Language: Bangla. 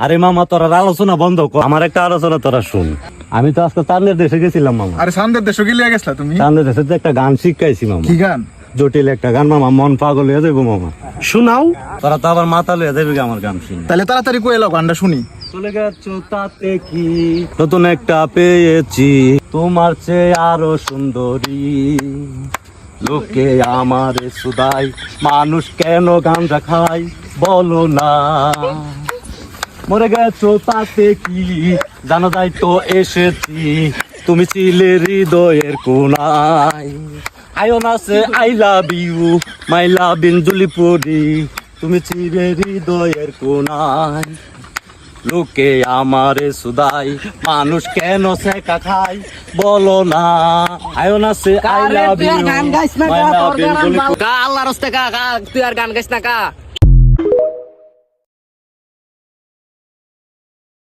আরে মামা তোরা আলোচনা বন্ধ কর, আমার একটা আলোচনা তোরা শুন। আমি তো আজকে চান্দের দেশে গেছিলাম মামা। আরে সান্দের দেশে গিয়ে গেছলা তুমি? চান্দের দেশে তো একটা গান শিখাইছি মামা। কি গান? জটিল একটা গান মামা, মন পাগল হয়ে যাবো মামা। শোনাও, তোরা তো আবার মাথা লয়ে যাবি আমার গান শুনে। তাহলে তাড়াতাড়ি কই এলো গানটা শুনি। চলে গেছো তাতে কি, নতুন একটা পেয়েছি, তোমার চেয়ে আরো সুন্দরী। লোকে আমারে সুদাই, মানুষ কেন গাঁজা খায় বলো না। মরে গেছো তাতে কি, জানা যায় তো এসেছি, তুমি ছিলে হৃদয়ের কোনায়। আয়ন আছে I love you, my love in জুলিপুরি, তুমি ছিলে হৃদয়ের কোনায়। লোকে আমারে সুদাই, মানুষ কেন সেকা খায় বলো না। আয়ন আছে I love you, my love in জুলিপুরি। আল্লাহর রাস্তায় কা তুই আর গান গাইছ না কা।